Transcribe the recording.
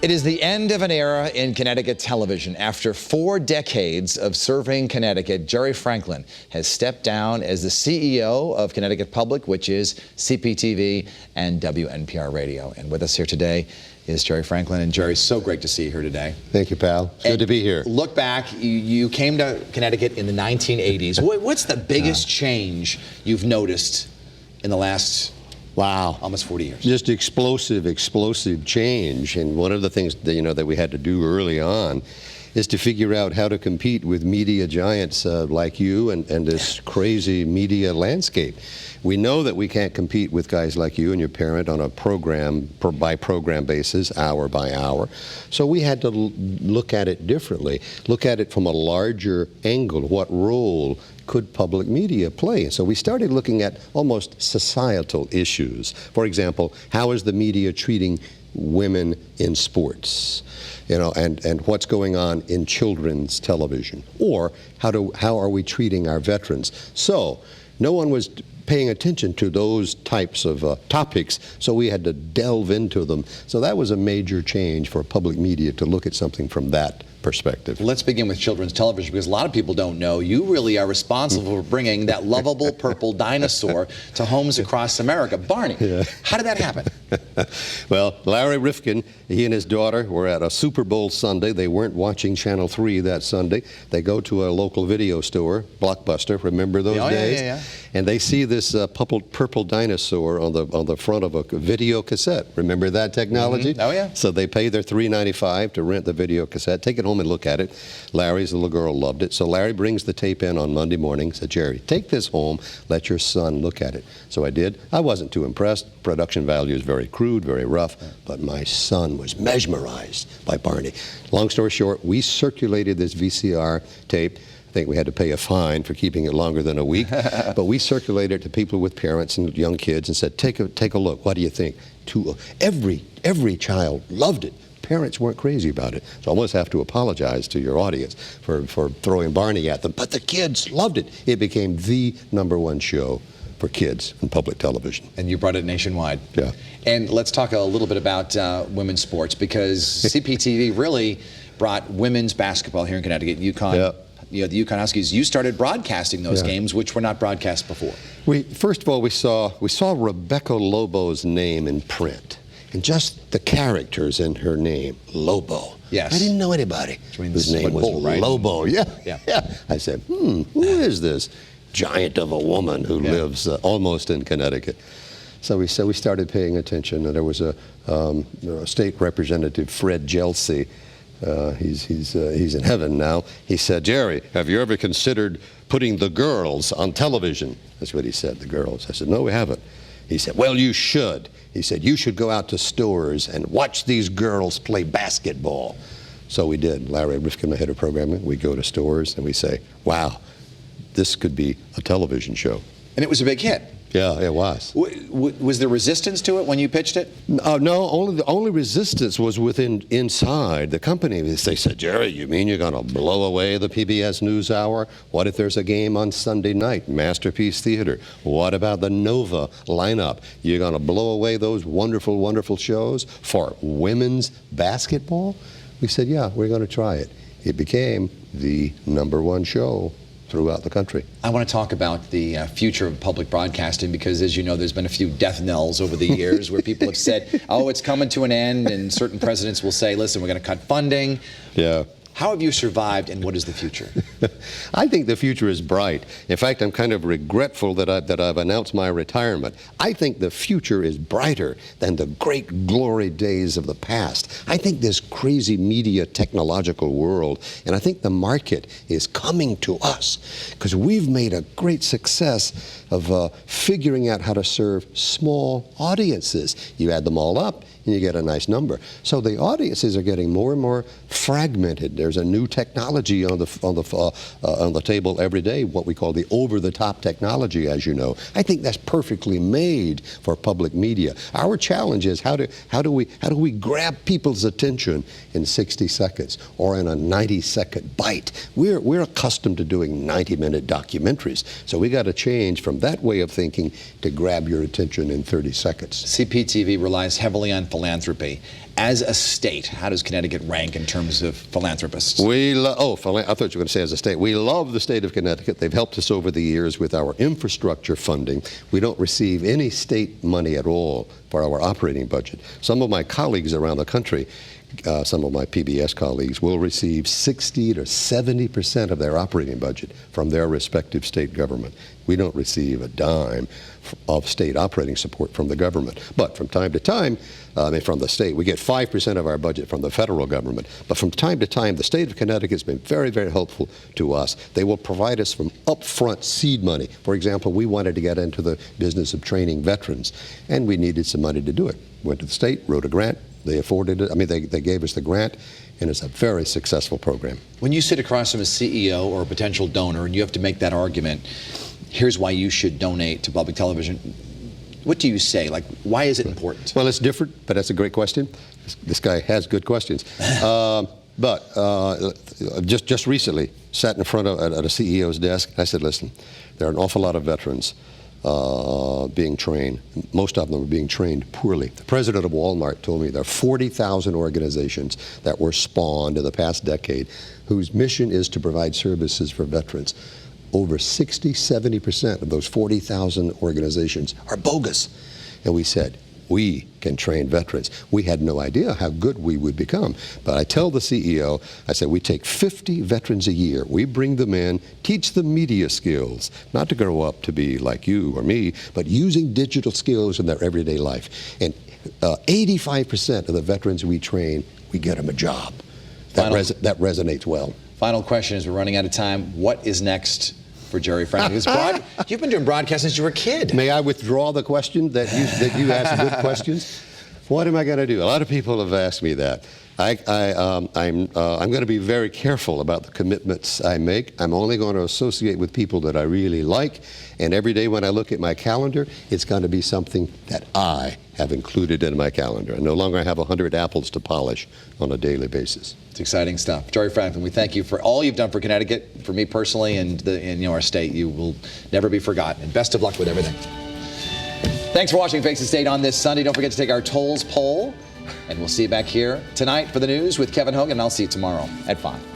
It is the end of an era in Connecticut television. After 4 decades of serving Connecticut, Jerry Franklin has stepped down as the CEO of Connecticut Public, which is CPTV and WNPR Radio. And with us here today is Jerry Franklin. And Jerry, so great to see you here today. Thank you, pal. Good to be here. Look back, you came to Connecticut in the 1980s. What's the biggest change you've noticed in the last almost 40 years? Just explosive change. And one of the things that we had to do early on is to figure out how to compete with media giants like you and this crazy media landscape. We know that we can't compete with guys like you and your parent on a program by program basis, hour by hour. So we had to look at it differently, look at it from a larger angle. What role could public media play? So we started looking at almost societal issues. For example, how is the media treating women in sports? And what's going on in children's television? Or how are we treating our veterans? So no one was paying attention to those types of topics, so we had to delve into them. So that was a major change for public media, to look at something from that perspective. Let's begin with children's television, because a lot of people don't know you really are responsible for bringing that lovable purple dinosaur to homes across America. Barney, how did that happen? Well, Larry Rifkin, he and his daughter were at a Super Bowl Sunday. They weren't watching Channel 3 that Sunday. They go to a local video store, Blockbuster, remember those days? Yeah. And they see this purple dinosaur on the front of a video cassette. Remember that technology? Oh, yeah. So they pay their $3.95 to rent the video cassette, take it home and look at it. Larry's little girl loved it. So Larry brings the tape in on Monday morning, said, Jerry, take this home, let your son look at it. So I did. I wasn't too impressed. Production value is very crude, very rough, but my son was mesmerized by Barney. Long story short, we circulated this VCR tape. I think we had to pay a fine for keeping it longer than a week, but we circulated it to people with parents and young kids and said, take a look. What do you think? Every child loved it. Parents weren't crazy about it. So I almost have to apologize to your audience for throwing Barney at them, but the kids loved it. It became the #1 show for kids in public television. And you brought it nationwide. Yeah. And let's talk a little bit about women's sports, because CPTV really brought women's basketball here in Connecticut. UConn, the UConn Huskies. You started broadcasting those games, which were not broadcast before. First of all, we saw Rebecca Lobo's name in print, and just the characters in her name, Lobo. Yes. I didn't know anybody whose name was Lobo. Yeah. I said, who is this giant of a woman who lives almost in Connecticut? So we started paying attention, and there was a state representative, Fred Jelsey. He's in heaven now. He said, Jerry, have you ever considered putting the girls on television? That's what he said, the girls. I said, no, we haven't. He said, well, you should. He said, you should go out to stores and watch these girls play basketball. So we did. Larry Rifkin, the head of programming, we go to stores and we say, wow, this could be a television show. And it was a big hit. Yeah, it was. Was there resistance to it when you pitched it? No, the only resistance was inside the company. They said, Jerry, you mean you're going to blow away the PBS NewsHour? What if there's a game on Sunday night, Masterpiece Theater? What about the Nova lineup? You're going to blow away those wonderful, wonderful shows for women's basketball? We said, yeah, we're going to try it. It became the #1 show throughout the country. I want to talk about the future of public broadcasting, because, as you know, there's been a few death knells over the years where people have said, oh, it's coming to an end, and certain presidents will say, listen, we're going to cut funding. Yeah. How have you survived, and what is the future? I think the future is bright. In fact, I'm kind of regretful that I've announced my retirement. I think the future is brighter than the great glory days of the past. I think this crazy media technological world, and I think the market is coming to us, because we've made a great success of figuring out how to serve small audiences. You add them all up, and you get a nice number. So the audiences are getting more and more fragmented. There's a new technology on the table every day, what we call the over-the-top technology, as you know. I think that's perfectly made for public media. Our challenge is how do we grab people's attention in 60 seconds or in a 90-second bite? We're accustomed to doing 90-minute documentaries, so we got to change from that way of thinking to grab your attention in 30 seconds. CPTV relies heavily on philanthropy. As a state, how does Connecticut rank in terms of philanthropists? I thought you were going to say as a state. We love the state of Connecticut. They've helped us over the years with our infrastructure funding. We don't receive any state money at all for our operating budget. Some of my colleagues around the country, some of my PBS colleagues, will receive 60 to 70% of their operating budget from their respective state government. We don't receive a dime of state operating support from the government. But from time to time, from the state, we get 5% of our budget from the federal government. But from time to time, the state of Connecticut has been very, very helpful to us. They will provide us from upfront seed money. For example, we wanted to get into the business of training veterans, and we needed some money to do it. Went to the state, wrote a grant. They afforded it. They gave us the grant, and it's a very successful program. When you sit across from a CEO or a potential donor and you have to make that argument, here's why you should donate to public television, what do you say? Like, why is it important? Well, it's different, but that's a great question. This guy has good questions. Just recently, sat in front of at a CEO's desk. I said, listen, there are an awful lot of veterans being trained. Most of them are being trained poorly. The president of Walmart told me there are 40,000 organizations that were spawned in the past decade whose mission is to provide services for veterans. Over 60–70% of those 40,000 organizations are bogus. And we said, we can train veterans. We had no idea how good we would become. But I tell the CEO, I said, we take 50 veterans a year. We bring them in, teach them media skills, not to grow up to be like you or me, but using digital skills in their everyday life. And 85% of the veterans we train, we get them a job. That resonates well. Final question as we're running out of time. What is next for Jerry Franklin? You've been doing broadcast since you were a kid. May I withdraw the question that you asked good questions? What am I going to do? A lot of people have asked me that. I'm going to be very careful about the commitments I make. I'm only going to associate with people that I really like. And every day when I look at my calendar, it's going to be something that I have included in my calendar. And no longer I have 100 apples to polish on a daily basis. It's exciting stuff. Jerry Franklin, we thank you for all you've done for Connecticut, for me personally, and our state. You will never be forgotten. And best of luck with everything. Thanks for watching Face the State on this Sunday. Don't forget to take our tolls poll. And we'll see you back here tonight for the news with Kevin Hogan. And I'll see you tomorrow at 5.